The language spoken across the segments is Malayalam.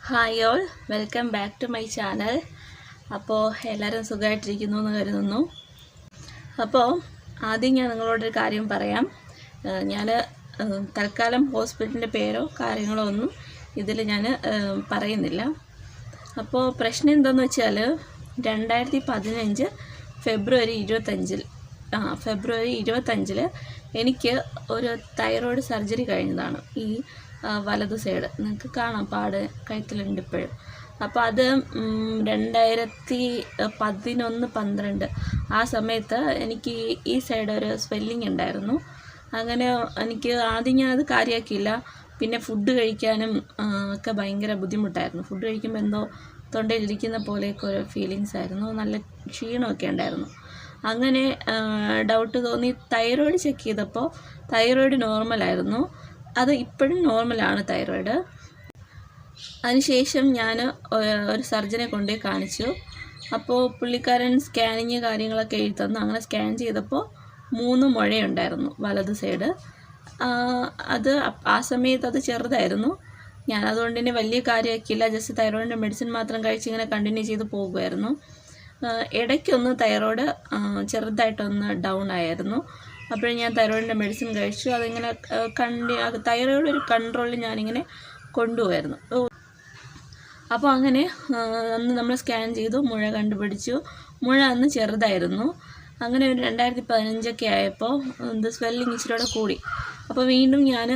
Hi all, welcome back to my channel. അപ്പോൾ എല്ലാവരും സുഖമായിട്ടിരിക്കുന്നു എന്ന് കരുതുന്നു. അപ്പോൾ ആദ്യം ഞാൻ നിങ്ങളോടൊരു കാര്യം പറയാം. ഞാൻ തൽക്കാലം ഹോസ്പിറ്റലിൻ്റെ പേരോ കാര്യങ്ങളോ ഒന്നും ഇതിൽ ഞാൻ പറയുന്നില്ല. അപ്പോൾ പ്രശ്നം എന്താണെന്ന് വെച്ചാൽ 2015 ഫെബ്രുവരി 25 എനിക്ക് ഒരു തൈറോയ്ഡ് സർജറി കഴിഞ്ഞതാണ്. ഈ വലത് സൈഡ് നിങ്ങൾക്ക് കാണാം, പാട് കഴുത്തിലുണ്ട് ഇപ്പോഴും. അപ്പോൾ അത് 2011-12 ആ സമയത്ത് എനിക്ക് ഈ സൈഡ് ഒരു സ്വെല്ലിങ് ഉണ്ടായിരുന്നു. അങ്ങനെ എനിക്ക് ആദ്യം ഞാനത് കാര്യമാക്കിയില്ല. പിന്നെ ഫുഡ് കഴിക്കാനും ഒക്കെ ഭയങ്കര ബുദ്ധിമുട്ടായിരുന്നു. ഫുഡ് കഴിക്കുമ്പോൾ എന്തോ തൊണ്ടയിലിരിക്കുന്ന പോലെയൊക്കെ ഒരു ഫീലിങ്സ് ആയിരുന്നു. നല്ല ക്ഷീണമൊക്കെ ഉണ്ടായിരുന്നു. അങ്ങനെ ഡൗട്ട് തോന്നി തൈറോയ്ഡ് ചെക്ക് ചെയ്തപ്പോൾ തൈറോയ്ഡ് നോർമലായിരുന്നു. അത് ഇപ്പോഴും നോർമലാണ് തൈറോയ്ഡ്. അതിനുശേഷം ഞാൻ ഒരു സർജനെ കൊണ്ടുപോയി കാണിച്ചു. അപ്പോൾ പുള്ളിക്കാരൻ സ്കാനിങ് കാര്യങ്ങളൊക്കെ എഴുതി തന്നു. അങ്ങനെ സ്കാൻ ചെയ്തപ്പോൾ 3 മുഴയുണ്ടായിരുന്നു വലത് സൈഡ്. അത് ആ സമയത്ത് അത് ചെറുതായിരുന്നു. ഞാനതുകൊണ്ട് തന്നെ വലിയ കാര്യമാക്കിയില്ല. ജസ്റ്റ് തൈറോയിഡിൻ്റെ മെഡിസിൻ മാത്രം കഴിച്ച് ഇങ്ങനെ കണ്ടിന്യൂ ചെയ്ത് പോകുമായിരുന്നു. ഇടയ്ക്കൊന്ന് തൈറോയ്ഡ് ചെറുതായിട്ടൊന്ന് ഡൗൺ ആയിരുന്നു. അപ്പോൾ ഞാൻ തൈറോയിഡിൻ്റെ മെഡിസിൻ കഴിച്ചു. അതിങ്ങനെ തൈറോയ്ഡ് ഒരു കൺട്രോളിൽ ഞാനിങ്ങനെ കൊണ്ടുപോയായിരുന്നു. അപ്പോൾ അങ്ങനെ അന്ന് നമ്മൾ സ്കാൻ ചെയ്തു, മുഴ കണ്ടുപിടിച്ചു. മുഴ അന്ന് ചെറുതായിരുന്നു. അങ്ങനെ ഒരു 2015 ആയപ്പോൾ സ്വെല്ലിങ് ഇച്ചിരിയോടെ കൂടി. അപ്പോൾ വീണ്ടും ഞാൻ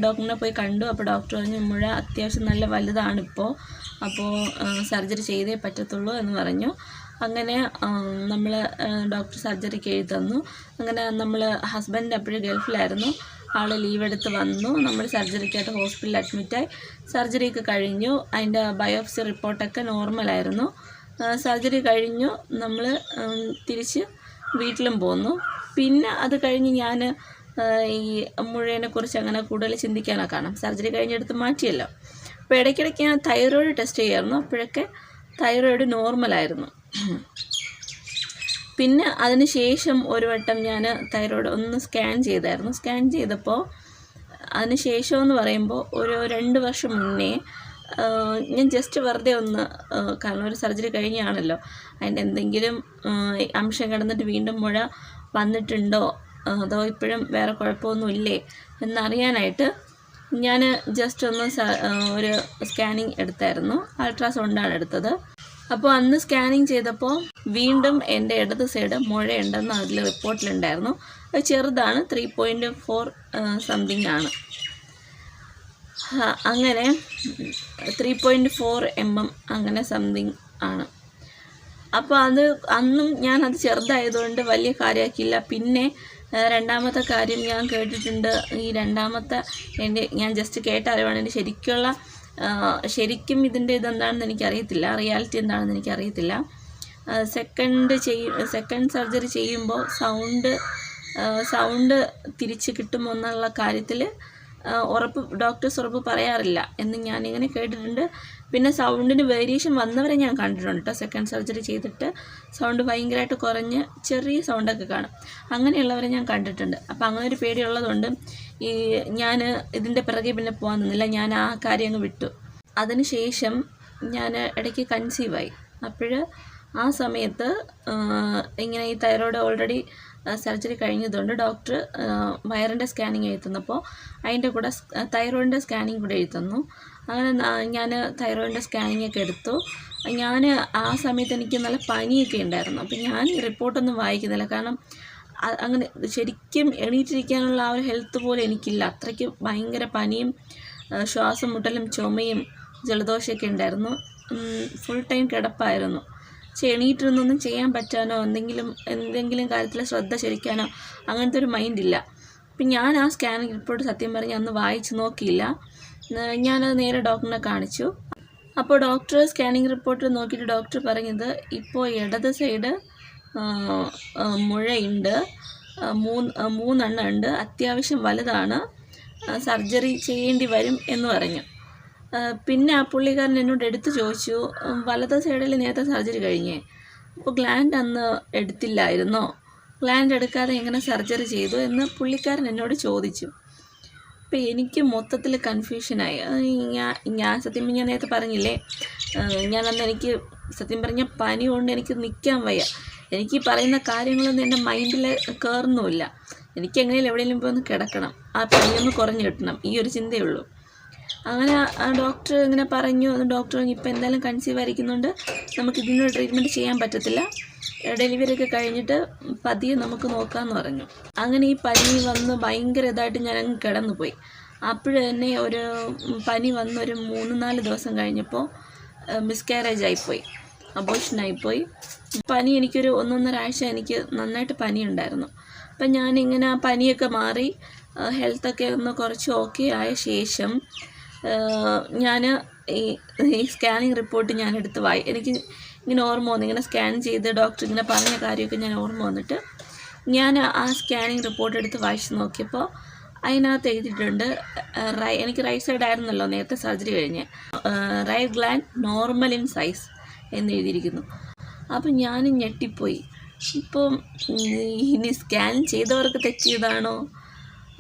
ഡോക്ടറിനെ പോയി കണ്ടു. അപ്പോൾ ഡോക്ടർ പറഞ്ഞു മുഴ അത്യാവശ്യം നല്ല വലുതാണിപ്പോൾ, അപ്പോൾ സർജറി ചെയ്തേ പറ്റത്തുള്ളൂ എന്ന് പറഞ്ഞു. അങ്ങനെ നമ്മൾ ഡോക്ടർ സർജറിക്ക് എഴുതി തന്നു. അങ്ങനെ നമ്മൾ ഹസ്ബൻഡ് അപ്പോഴും ഗൾഫിലായിരുന്നു. ആൾ ലീവ് എടുത്ത് വന്നു. നമ്മൾ സർജറിക്കായിട്ട് ഹോസ്പിറ്റലിൽ അഡ്മിറ്റായി. സർജറിയൊക്കെ കഴിഞ്ഞു. അതിൻ്റെ ബയോപ്സി റിപ്പോർട്ടൊക്കെ നോർമലായിരുന്നു. സർജറി കഴിഞ്ഞു. നമ്മൾ തിരിച്ച് വീട്ടിലും പോന്നു. പിന്നെ അത് കഴിഞ്ഞ് ഞാൻ ഈ മുഴേനെക്കുറിച്ച് അങ്ങനെ കൂടുതൽ ചിന്തിക്കാനൊക്കെ കാണാം. സർജറി കഴിഞ്ഞെടുത്ത് മാറ്റിയല്ലോ. അപ്പോൾ ഇടയ്ക്കിടയ്ക്ക് ഞാൻ തൈറോയ്ഡ് ടെസ്റ്റ് ചെയ്യായിരുന്നു. അപ്പോഴൊക്കെ തൈറോയ്ഡ് നോർമലായിരുന്നു. പിന്നെ അതിന് ശേഷം ഒരു വട്ടം ഞാൻ തൈറോയ്ഡ് ഒന്ന് സ്കാൻ ചെയ്തായിരുന്നു. സ്കാൻ ചെയ്തപ്പോൾ അതിന് ശേഷമെന്ന് പറയുമ്പോൾ ഒരു 2 വർഷം മുന്നേ ഞാൻ ജസ്റ്റ് വെറുതെ ഒന്ന്, കാരണം ഒരു സർജറി കഴിഞ്ഞാണല്ലോ, അതിൻ്റെ എന്തെങ്കിലും അംശം കിടന്നിട്ട് വീണ്ടും മുഴ വന്നിട്ടുണ്ടോ അതോ ഇപ്പോഴും വേറെ കുഴപ്പമൊന്നുമില്ലേ എന്നറിയാനായിട്ട് ഞാൻ ജസ്റ്റ് ഒന്ന് ഒരു സ്കാനിങ് എടുത്തായിരുന്നു. അൾട്രാസൗണ്ടാണ് എടുത്തത്. അപ്പോൾ അന്ന് സ്കാനിങ് ചെയ്തപ്പോൾ വീണ്ടും എൻ്റെ ഇടത് സൈഡ് മുഴയുണ്ടെന്ന് അതിൽ റിപ്പോർട്ടിലുണ്ടായിരുന്നു. അത് ചെറുതാണ്, 3.4 സംതിങ് ആണ്. അങ്ങനെ 3.4 mm അങ്ങനെ സംതിങ് ആണ്. അപ്പോൾ അത് അന്നും ഞാനത് ചെറുതായതുകൊണ്ട് വലിയ കാര്യമാക്കിയില്ല. പിന്നെ രണ്ടാമത്തെ കാര്യം ഞാൻ കേട്ടിട്ടുണ്ട്. ഈ രണ്ടാമത്തെ ഞാൻ ജസ്റ്റ് കേട്ട അറിവാണ്. എൻ്റെ ശരിക്കും ഇതിൻ്റെ ഇതെന്താണെന്ന് എനിക്കറിയത്തില്ല, റിയാലിറ്റി എന്താണെന്ന് എനിക്കറിയത്തില്ല. സെക്കൻഡ് സർജറി ചെയ്യുമ്പോൾ സൗണ്ട് തിരിച്ച് കിട്ടുമോ എന്നുള്ള കാര്യത്തിൽ ഡോക്ടേഴ്സ് ഉറപ്പ് പറയാറില്ല എന്ന് ഞാനിങ്ങനെ കേട്ടിട്ടുണ്ട്. പിന്നെ സൗണ്ടിന് വേരിയേഷൻ വന്നവരെ ഞാൻ കണ്ടിട്ടുണ്ട് കേട്ടോ. സെക്കൻഡ് സർജറി ചെയ്തിട്ട് സൗണ്ട് ഭയങ്കരമായിട്ട് കുറഞ്ഞ് ചെറിയ സൗണ്ടൊക്കെ കാണും. അങ്ങനെയുള്ളവരെ ഞാൻ കണ്ടിട്ടുണ്ട്. അപ്പോൾ അങ്ങനെ ഒരു പേടിയുള്ളതുകൊണ്ട് ഞാൻ ഇതിൻ്റെ പിറകെ പിന്നെ പോകാൻ നിന്നില്ല. ഞാൻ ആ കാര്യം അങ്ങ് വിട്ടു. അതിനുശേഷം ഞാൻ ഇടയ്ക്ക് കൺസീവായി. അപ്പോൾ ആ സമയത്ത് ഇങ്ങനെ ഈ തൈറോയ്ഡ് ഓൾറെഡി സർജറി കഴിഞ്ഞതുകൊണ്ട് ഡോക്ടർ വയറിൻ്റെ സ്കാനിങ് എഴുതി തന്നപ്പോൾ അതിൻ്റെ കൂടെ തൈറോയിഡിൻ്റെ സ്കാനിങ് കൂടെ എഴുതി തന്നു. അങ്ങനെ ഞാൻ തൈറോയിഡിൻ്റെ സ്കാനിങ് ഒക്കെ എടുത്തു. ഞാൻ ആ സമയത്ത് എനിക്ക് നല്ല പനിയൊക്കെ ഉണ്ടായിരുന്നു. അപ്പോൾ ഞാൻ റിപ്പോർട്ടൊന്നും വായിക്കുന്നില്ല, കാരണം അങ്ങനെ ശരിക്കും എണീറ്റിരിക്കാനുള്ള ആ ഒരു ഹെൽത്ത് പോലും എനിക്കില്ല. അത്രയ്ക്ക് ഭയങ്കര പനിയും ശ്വാസം മുട്ടലും ചുമയും ജലദോഷമൊക്കെ ഉണ്ടായിരുന്നു. Full time കിടപ്പായിരുന്നു. എണീറ്റിരുന്നൊന്നും ചെയ്യാൻ പറ്റാനോ എന്തെങ്കിലും കാര്യത്തിൽ ശ്രദ്ധ ശരിക്കാനോ അങ്ങനത്തെ ഒരു മൈൻഡില്ല. അപ്പം ഞാൻ ആ സ്കാനിങ് റിപ്പോർട്ട് സത്യം പറഞ്ഞ് അന്ന് വായിച്ച് നോക്കിയില്ല. ഞാനത് നേരെ ഡോക്ടറിനെ കാണിച്ചു. അപ്പോൾ ഡോക്ടർ സ്കാനിങ് റിപ്പോർട്ട് നോക്കിയിട്ട് ഡോക്ടർ പറഞ്ഞത് ഇപ്പോൾ ഇടത് സൈഡ് മുഴയുണ്ട്, 3 എണ്ണം ഉണ്ട്, അത്യാവശ്യം വലുതാണ്, സർജറി ചെയ്യേണ്ടി വരും എന്ന് പറഞ്ഞു. പിന്നെ ആ പുള്ളിക്കാരൻ എന്നോട് എടുത്ത് ചോദിച്ചു, വലത് സൈഡിൽ നേരത്തെ സർജറി കഴിഞ്ഞേ, അപ്പോൾ ഗ്ലാൻഡ് അന്ന് എടുത്തില്ലായിരുന്നോ, ഗ്ലാൻഡ് എടുക്കാതെ എങ്ങനെ സർജറി ചെയ്തു എന്ന് പുള്ളിക്കാരൻ എന്നോട് ചോദിച്ചു. അപ്പം എനിക്ക് മൊത്തത്തിൽ കൺഫ്യൂഷനായി. ഞാൻ സത്യം ഞാൻ നേരത്തെ പറഞ്ഞില്ലേ, എനിക്ക് സത്യം പറഞ്ഞാൽ പനി കൊണ്ട് എനിക്ക് നിൽക്കാൻ വയ്യ. എനിക്ക് ഈ പറയുന്ന കാര്യങ്ങളൊന്നും എൻ്റെ മൈൻഡിൽ കയറുന്നുമില്ല. എനിക്ക് എങ്ങനെയും എവിടെയെങ്കിലും പോയി ഒന്ന് കിടക്കണം, ആ പനിയൊന്ന് കുറഞ്ഞു കിട്ടണം, ഈ ഒരു ചിന്തയേ ഉള്ളൂ. അങ്ങനെ ഡോക്ടർ ഇങ്ങനെ പറഞ്ഞു, ഡോക്ടർ ഇപ്പോൾ എന്തായാലും കൺസീവ് ആയിരിക്കുന്നുണ്ട്, നമുക്ക് ഇതിനൊരു ട്രീറ്റ്മെൻറ്റ് ചെയ്യാൻ പറ്റത്തില്ല, ഡെലിവറി ഒക്കെ കഴിഞ്ഞിട്ട് പതിയെ നമുക്ക് നോക്കാമെന്ന് പറഞ്ഞു. അങ്ങനെ ഈ പനി വന്ന് ഭയങ്കര ഇതായിട്ട് ഞാൻ അങ്ങ് കിടന്നുപോയി. അപ്പോഴ് തന്നെ ഒരു പനി വന്നൊരു 3-4 ദിവസം കഴിഞ്ഞപ്പോൾ മിസ്കാരേജ് ആയിപ്പോയി, അബോർഷനായിപ്പോയി. പനി എനിക്കൊരു 1-1.5 ആഴ്ച എനിക്ക് നന്നായിട്ട് പനിയുണ്ടായിരുന്നു. അപ്പം ഞാനിങ്ങനെ ആ പനിയൊക്കെ മാറി ഹെൽത്തൊക്കെ ഒന്ന് കുറച്ച് ഓക്കെ ആയ ശേഷം ഞാൻ ഈ സ്കാനിങ് റിപ്പോർട്ട് ഞാൻ എടുത്ത് എനിക്ക് ഇങ്ങനെ ഓർമ്മ വന്നു, ഇങ്ങനെ സ്കാൻ ചെയ്ത് ഡോക്ടർ ഇങ്ങനെ പറഞ്ഞ കാര്യമൊക്കെ ഞാൻ ഓർമ്മ വന്നിട്ട് ഞാൻ ആ സ്കാനിങ് റിപ്പോർട്ട് എടുത്ത് വായിച്ച് നോക്കിയപ്പോൾ അതിനകത്ത് എഴുതിയിട്ടുണ്ട്, എനിക്ക് റൈറ്റ് സൈഡ് ആയിരുന്നല്ലോ നേരത്തെ സർജറി കഴിഞ്ഞ്, right gland normal in size എന്ന് എഴുതിയിരിക്കുന്നു. അപ്പം ഞാനും ഞെട്ടിപ്പോയി. ഇപ്പം ഇനി സ്കാൻ ചെയ്തവർക്ക് തെറ്റിയതാണോ,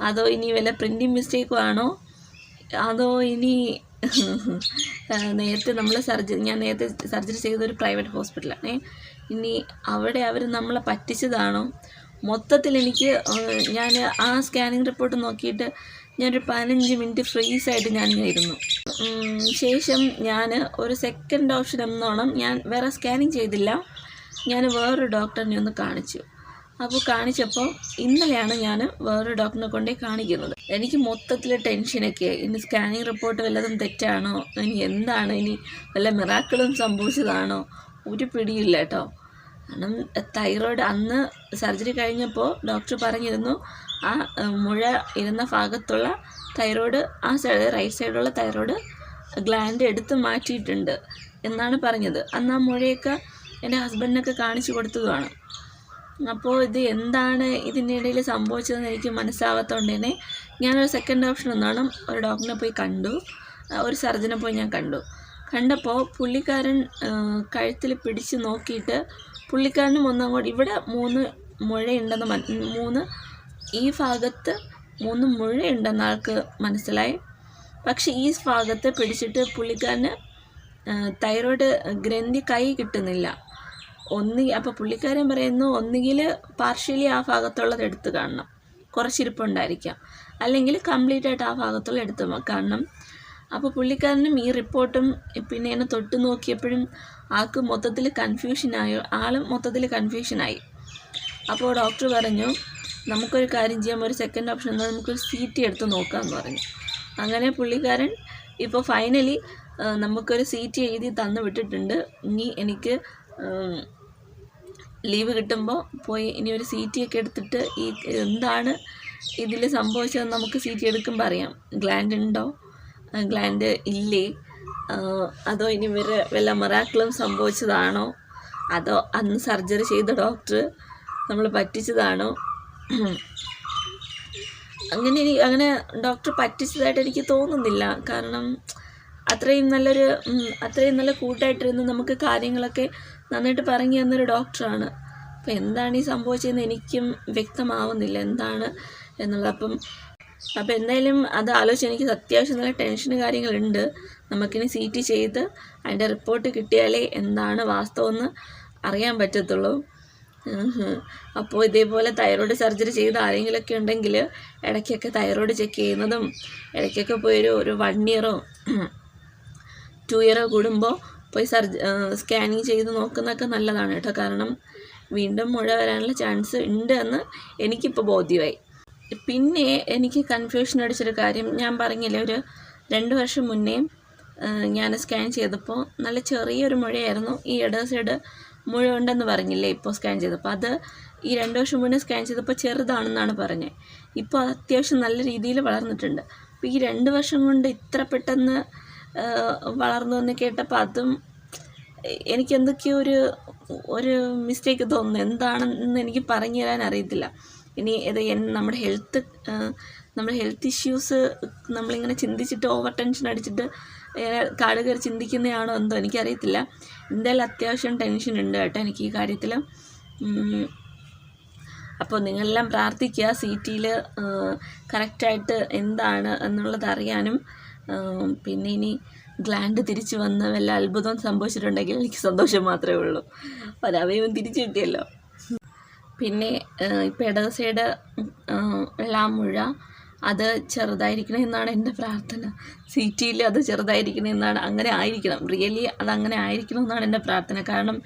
അതോ ഇനി വല്ല പ്രിൻറ്റിങ് മിസ്റ്റേക്കും ആണോ, അതോ ഇനി നേരത്തെ ഞാൻ നേരത്തെ സർജറി ചെയ്തൊരു പ്രൈവറ്റ് ഹോസ്പിറ്റലാണ്, ഇനി അവിടെ അവർ നമ്മളെ പറ്റിച്ചതാണോ? മൊത്തത്തിൽ എനിക്ക് ഞാൻ ആ സ്കാനിങ് റിപ്പോർട്ട് നോക്കിയിട്ട് ഞാനൊരു 15 മിനിറ്റ് ഫ്രീസായിട്ട് ഞാനിങ്ങനെ ഇരുന്നു. ശേഷം ഞാൻ ഒരു സെക്കൻഡ് ഓപ്ഷൻ എന്നോണം ഞാൻ വേറെ സ്കാനിങ് ചെയ്തില്ല, ഞാൻ വേറൊരു ഡോക്ടറിനെ ഒന്ന് കാണിച്ചു. അപ്പോൾ കാണിച്ചപ്പോൾ ഇന്നലെയാണ് ഞാൻ വേറൊരു ഡോക്ടറിനെ കൊണ്ടേ കാണിക്കുന്നത്. എനിക്ക് മൊത്തത്തിൽ ടെൻഷനൊക്കെ, ഇനി സ്കാനിങ് റിപ്പോർട്ട് വല്ലതും തെറ്റാണോ, ഇനി എന്താണ്, ഇനി വല്ല മിറാക്കിളും സംഭവിച്ചതാണോ, ഒരു പിടിയില്ല കേട്ടോ. കാരണം തൈറോയ്ഡ് അന്ന് സർജറി കഴിഞ്ഞപ്പോൾ ഡോക്ടർ പറഞ്ഞിരുന്നു, ആ മുഴ ഇരുന്ന ഭാഗത്തുള്ള തൈറോയ്ഡ്, ആ സൈഡ് റൈറ്റ് സൈഡുള്ള തൈറോയ്ഡ് ഗ്ലാൻഡ് എടുത്ത് മാറ്റിയിട്ടുണ്ട് എന്നാണ് പറഞ്ഞത്. അന്ന് ആ മുഴയൊക്കെ എൻ്റെ ഹസ്ബൻഡിനൊക്കെ കാണിച്ചു കൊടുത്തതുമാണ്. അപ്പോൾ ഇത് എന്താണ് ഇതിനിടയിൽ സംഭവിച്ചതെന്ന് എനിക്ക് മനസ്സിലാവാത്തതുകൊണ്ട് തന്നെ ഞാനൊരു സെക്കൻഡ് ഓപ്ഷൻ ഒന്നാണ് ഒരു ഡോക്ടറിനെ പോയി കണ്ടു, ഒരു സർജനെ പോയി ഞാൻ കണ്ടപ്പോൾ പുള്ളിക്കാരൻ കഴുത്തിൽ പിടിച്ച് നോക്കിയിട്ട് പുള്ളിക്കാരനും ഒന്നങ്ങോട്ട് ഇവിടെ 3 മുഴയുണ്ടെന്ന് ഈ ഭാഗത്ത് 3 മുഴയുണ്ടെന്ന് ആൾക്ക് മനസ്സിലായി. പക്ഷെ ഈ ഭാഗത്ത് പിടിച്ചിട്ട് പുള്ളിക്കാരന് തൈറോയ്ഡ് ഗ്രന്ഥി കൈ കിട്ടുന്നില്ല. അപ്പോൾ പുള്ളിക്കാരൻ പറയുന്നു, ഒന്നുകിൽ പാർഷ്യലി ആ ഭാഗത്തുള്ളത് എടുത്ത് കാണണം, കുറച്ചിരിപ്പുണ്ടായിരിക്കാം, അല്ലെങ്കിൽ കംപ്ലീറ്റ് ആയിട്ട് ആ ഭാഗത്തുള്ള എടുത്ത് കാണണം. അപ്പോൾ പുള്ളിക്കാരനും ഈ റിപ്പോർട്ടും പിന്നെ എന്നെ തൊട്ട് നോക്കിയപ്പോഴും ആൾക്ക് മൊത്തത്തിൽ കൺഫ്യൂഷനായി. അപ്പോൾ ഡോക്ടർ പറഞ്ഞു, നമുക്കൊരു കാര്യം ചെയ്യാം, ഒരു സെക്കൻഡ് ഓപ്ഷൻ എന്നാൽ നമുക്കൊരു CT എടുത്ത് നോക്കാമെന്ന് പറഞ്ഞു. അങ്ങനെ പുള്ളിക്കാരൻ ഇപ്പോൾ ഫൈനലി നമുക്കൊരു CT എഴുതി തന്നു വിട്ടിട്ടുണ്ട്. ഇനി എനിക്ക് ലീവ് കിട്ടുമ്പോൾ പോയി ഇനി ഒരു CT ഒക്കെ എടുത്തിട്ട് ഈ എന്താണ് ഇതിൽ സംഭവിച്ചതെന്ന് നമുക്ക് CT എടുക്കുമ്പോൾ അറിയാം. ഗ്ലാൻഡ് ഉണ്ടോ, ഗ്ലാൻഡ് ഇല്ലേ, അതോ ഇനി വല്ല മിറാക്കിളും സംഭവിച്ചതാണോ, അതോ അന്ന് സർജറി ചെയ്ത ഡോക്ടർ നമ്മൾ പറ്റിച്ചതാണോ. അങ്ങനെ ഡോക്ടർ പറ്റിച്ചതായിട്ട് എനിക്ക് തോന്നുന്നില്ല. കാരണം അത്രയും നല്ല കൂട്ടായിട്ടിരുന്ന് നമുക്ക് കാര്യങ്ങളൊക്കെ നന്നായിട്ട് പറഞ്ഞു തന്നൊരു ഡോക്ടറാണ്. അപ്പോൾ എന്താണ് ഈ സംഭവിച്ചതെന്ന് എനിക്കും വ്യക്തമാവുന്നില്ല എന്താണ് എന്നുള്ളത്. അപ്പോൾ എന്തായാലും അത് ആലോചിച്ച് എനിക്ക് അത്യാവശ്യം നല്ല ടെൻഷൻ കാര്യങ്ങളുണ്ട്. നമുക്കിനി CT ചെയ്ത് അതിൻ്റെ റിപ്പോർട്ട് കിട്ടിയാലേ എന്താണ് വാസ്തവമെന്ന് അറിയാൻ പറ്റത്തുള്ളൂ. അപ്പോൾ ഇതേപോലെ തൈറോയ്ഡ് സർജറി ചെയ്ത് ആരെങ്കിലുമൊക്കെ ഉണ്ടെങ്കിൽ ഇടയ്ക്കൊക്കെ തൈറോയ്ഡ് ചെക്ക് ചെയ്യുന്നതും, ഇടയ്ക്കൊക്കെ പോയി ഒരു 1 ഇയറോ 2 ഇയറോ കൂടുമ്പോൾ പോയി സ്കാനിങ് ചെയ്ത് നോക്കുന്നതൊക്കെ നല്ലതാണ് കേട്ടോ. കാരണം വീണ്ടും മുഴ വരാനുള്ള ചാൻസ് ഉണ്ട് എന്ന് എനിക്കിപ്പോൾ ബോധ്യമായി. പിന്നെ എനിക്ക് കൺഫ്യൂഷൻ അടിച്ചൊരു കാര്യം ഞാൻ പറഞ്ഞില്ലേ, ഒരു 2 വർഷം മുന്നേ ഞാൻ സ്കാൻ ചെയ്തപ്പോൾ നല്ല ചെറിയൊരു മുഴയായിരുന്നു. ഈ സൈഡ് മുഴ ഉണ്ടെന്ന് പറഞ്ഞില്ലേ ഇപ്പോൾ സ്കാൻ ചെയ്തപ്പോൾ, അത് ഈ 2 വർഷം മുന്നേ സ്കാൻ ചെയ്തപ്പോൾ ചെറുതാണെന്നാണ് പറഞ്ഞത്. ഇപ്പോൾ അത്യാവശ്യം നല്ല രീതിയിൽ വളർന്നിട്ടുണ്ട്. അപ്പോൾ ഈ 2 വർഷം കൊണ്ട് ഇത്ര പെട്ടെന്ന് വളർന്നു എന്ന് കേട്ടപ്പോൾ അതും എനിക്ക് എന്തൊക്കെയോ ഒരു മിസ്റ്റേക്ക് തോന്നുന്നു. എന്താണെന്ന് എനിക്ക് പറഞ്ഞു തരാൻ അറിയത്തില്ല. ഇനി നമ്മുടെ ഹെൽത്ത് ഇഷ്യൂസ് നമ്മളിങ്ങനെ ചിന്തിച്ചിട്ട് ഓവർ ടെൻഷൻ അടിച്ചിട്ട് കാട് കയറി ചിന്തിക്കുന്നതാണോ എന്തോ എനിക്കറിയത്തില്ല. എന്തായാലും അത്യാവശ്യം ടെൻഷൻ ഉണ്ട് കേട്ടോ എനിക്ക് ഈ കാര്യത്തിൽ. അപ്പോൾ നിങ്ങളെല്ലാം പ്രാർത്ഥിക്കുക CTയിൽ കറക്റ്റായിട്ട് എന്താണ് എന്നുള്ളത് അറിയാനും. പിന്നെ ഇനി ഗ്ലാൻഡ് തിരിച്ചു വന്ന് വല്ല അത്ഭുതം സംഭവിച്ചിട്ടുണ്ടെങ്കിൽ എനിക്ക് സന്തോഷം മാത്രമേ ഉള്ളൂ. ഒരവയവം തിരിച്ചു കിട്ടിയല്ലോ. പിന്നെ ഇപ്പോൾ ഇടത് സൈഡ് വെള്ളാമുഴ അത് ചെറുതായിരിക്കണമെന്നാണ് എൻ്റെ പ്രാർത്ഥന. CTയിൽ അത് ചെറുതായിരിക്കണമെന്നാണ്, അങ്ങനെ ആയിരിക്കണം, റിയലി അതങ്ങനെ ആയിരിക്കണം എന്നാണ് എൻ്റെ പ്രാർത്ഥന. കാരണം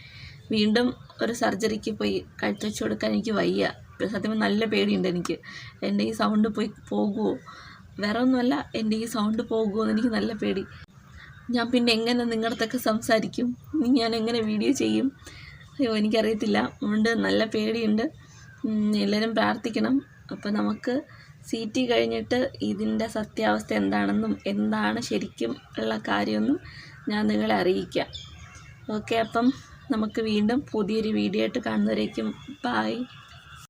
വീണ്ടും ഒരു സർജറിക്ക് പോയി കഴുത്ത് വെച്ച് കൊടുക്കാൻ എനിക്ക് വയ്യ. സത്യം നല്ല പേടിയുണ്ട് എനിക്ക്. എൻ്റെ ഈ സൗണ്ട് പോകുമോ, വേറെ ഒന്നുമല്ല, എൻ്റെ ഈ സൗണ്ട് പോകുമോ എന്ന് എനിക്ക് നല്ല പേടി. ഞാൻ പിന്നെ എങ്ങനെ നിങ്ങളുടെ അടുത്തൊക്കെ സംസാരിക്കും, ഞാൻ എങ്ങനെ വീഡിയോ ചെയ്യും, അയ്യോ എനിക്കറിയത്തില്ല. അതുകൊണ്ട് നല്ല പേടിയുണ്ട്. എല്ലാവരും പ്രാർത്ഥിക്കണം. അപ്പോൾ നമുക്ക് CT കഴിഞ്ഞിട്ട് ഇതിൻ്റെ സത്യാവസ്ഥ എന്താണെന്നും എന്താണ് ശരിക്കും ഉള്ള കാര്യമെന്നും ഞാൻ നിങ്ങളെ അറിയിക്കാം. ഓക്കെ, അപ്പം നമുക്ക് വീണ്ടും പുതിയൊരു വീഡിയോ ആയിട്ട് കാണുന്നവരേക്കും ബൈ.